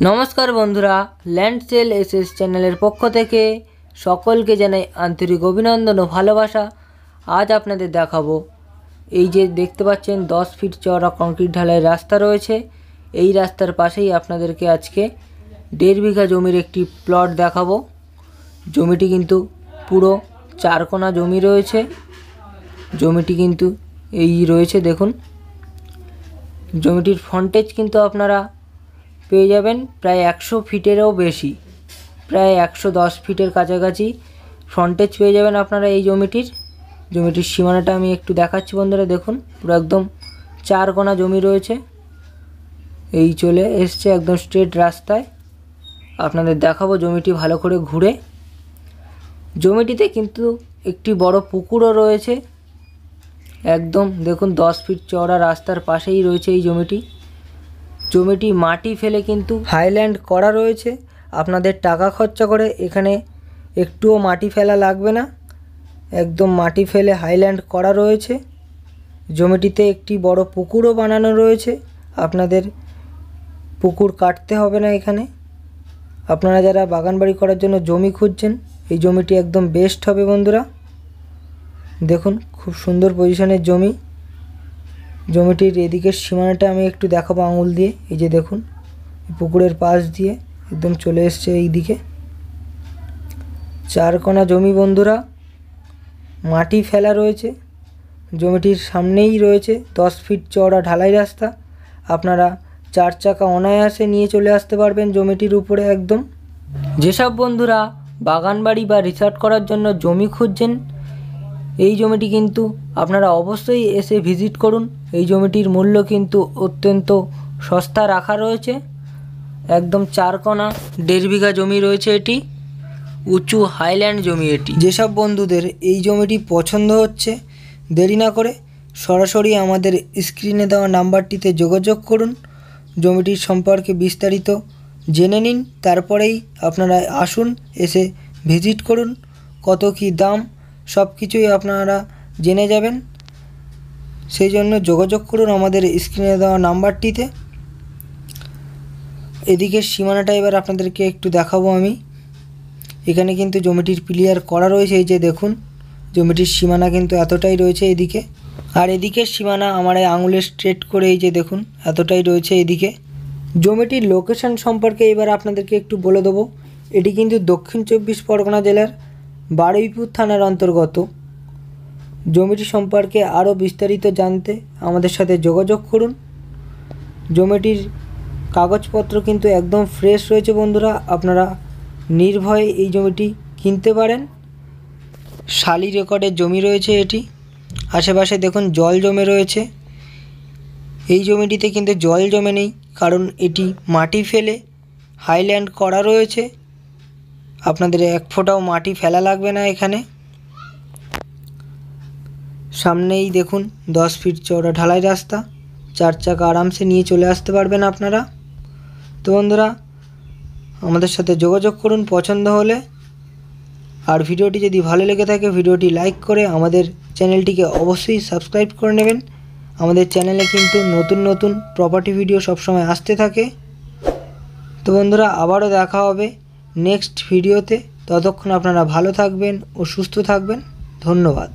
नमस्कार बंधुरा land cell SS channel पक्ष थेके सकलके जानाई आंतरिक अभिनंदन और भालोबासा। आज आपनादेर देखाबो এই যে দেখতে পাচ্ছেন 10 ফিট চওড়া কংক্রিট ঢালাই রাস্তা রয়েছে। এই রাস্তার পাশেই আপনাদেরকে আজকে 1.5 বিঘা জমির একটি প্লট দেখাবো। জমিটি কিন্তু পুরো 4 কোনা জমি রয়েছে। জমিটি কিন্তু এই রয়েছে, দেখুন জমিটির ফ্রন্টেজ কিন্তু আপনারা পেয়ে যাবেন প্রায় 100 ফিটেরও বেশি, প্রায় 110 ফিটের কাছাকাছি ফ্রন্টেজ পেয়ে যাবেন আপনারা এই জমিটির। জমিটির সীমানাটা আমি একটু দেখাচ্ছি বন্ধুরা, দেখুন পুরো একদম 4 কোনা জমি রয়েছে। এই চলে এসছে একদম স্ট্রেট রাস্তায়। আপনাদের দেখাবো জমিটি ভালো করে ঘুরে। জমিটিতে কিন্তু একটি বড় পুকুরও রয়েছে। একদম দেখুন 10 ফিট চওড়া রাস্তার পাশেই রয়েছে এই জমিটি। জমিটি মাটি ফেলে কিন্তু হাইল্যান্ড করা রয়েছে। আপনাদের টাকা খরচা করে এখানে একটুও মাটি ফেলা লাগবে না, একদম মাটি ফেলে হাইল্যান্ড করা রয়েছে। জমিটিতে একটি বড় পুকুরও বানানো রয়েছে, আপনাদের পুকুর কাটতে হবে না এখানে। আপনারা যারা বাগানবাড়ি করার জন্য জমি খুঁজছেন এই জমিটি একদম বেস্ট হবে বন্ধুরা। দেখুন খুব সুন্দর পজিশনের জমি। জমিটির এদিকের সীমানাটা আমি একটু দেখাবো আঙুল দিয়ে। এই যে দেখুন পুকুরের পাশ দিয়ে একদম চলে এসছে এই দিকে। 4 কোনা জমি বন্ধুরা, মাটি ফেলা রয়েছে। জমিটির সামনেই রয়েছে 10 ফিট চওড়া ঢালাই রাস্তা। আপনারা 4 চাকা অনায়াসে নিয়ে চলে আসতে পারবেন জমিটির উপরে একদম। যেসব বন্ধুরা বাগানবাড়ি বা রিসর্ট করার জন্য জমি খুঁজছেন এই জমিটি কিন্তু আপনারা অবশ্যই এসে ভিজিট করুন। এই জমিটির মূল্য কিন্তু অত্যন্ত সস্তা রাখা রয়েছে। একদম 4 কোনা 1.5 বিঘা জমি রয়েছে। এটি উঁচু হাইল্যান্ড জমি। এটি যেসব বন্ধুদের এই জমিটি পছন্দ হচ্ছে দেরি না করে সরাসরি আমাদের স্ক্রিনে দেওয়া নাম্বারটিতে যোগাযোগ করুন। জমিটির সম্পর্কে বিস্তারিত জেনে নিন, তারপরেই আপনারা আসুন, এসে ভিজিট করুন। কত কি দাম সব কিছুই আপনারা জেনে যাবেন। সেই জন্য যোগাযোগ করুন আমাদের স্ক্রিনে দেওয়া নাম্বারটিতে। এদিকে সীমানাটা এবার আপনাদেরকে একটু দেখাবো আমি। এখানে কিন্তু জমিটির ক্লিয়ার করা রয়েছে। এই যে দেখুন জমিটির সীমানা কিন্তু এতটাই রয়েছে এদিকে, আর এদিকের সীমানা আমার এই আঙুলের স্ট্রেট করে এই যে দেখুন এতটাই রয়েছে এদিকে। জমিটির লোকেশন সম্পর্কে এবার আপনাদেরকে একটু বলে দেবো। এটি কিন্তু দক্ষিণ 24 পরগনা জেলার বারুইপুর থানার অন্তর্গত। জমিটি সম্পর্কে আরও বিস্তারিত জানতে আমাদের সাথে যোগাযোগ করুন। জমিটির কাগজপত্র কিন্তু একদম ফ্রেশ রয়েছে বন্ধুরা, আপনারা নির্ভয়ে এই জমিটি কিনতে পারেন। শালি রেকর্ডের জমি রয়েছে এটি। আশেপাশে দেখুন জল জমে রয়েছে। এই জমিটিতে কিন্তু জল জমে নেই, কারণ এটি মাটি ফেলে হাইল্যান্ড করা রয়েছে। আপনাদের এক ফোঁটাও মাটি ফেলা লাগবে না এখানে। সামনেই দেখুন 10 ফিট চওড়া ঢালাই রাস্তা, 4 চাকা আরামসে নিয়ে চলে আসতে পারবেন আপনারা। তো বন্ধুরা আমাদের সাথে যোগাযোগ করুন পছন্দ হলে। আর ভিডিওটি যদি ভালো লেগে থাকে ভিডিওটি লাইক করে আমাদের চ্যানেলটিকে অবশ্যই সাবস্ক্রাইব করে নেবেন। আমাদের চ্যানেলে কিন্তু নতুন নতুন প্রপার্টি ভিডিও সবসময় আসতে থাকে। তো বন্ধুরা আবারও দেখা হবে নেক্সট ভিডিওতে। ততক্ষণ আপনারা ভালো থাকবেন ও সুস্থ থাকবেন। ধন্যবাদ।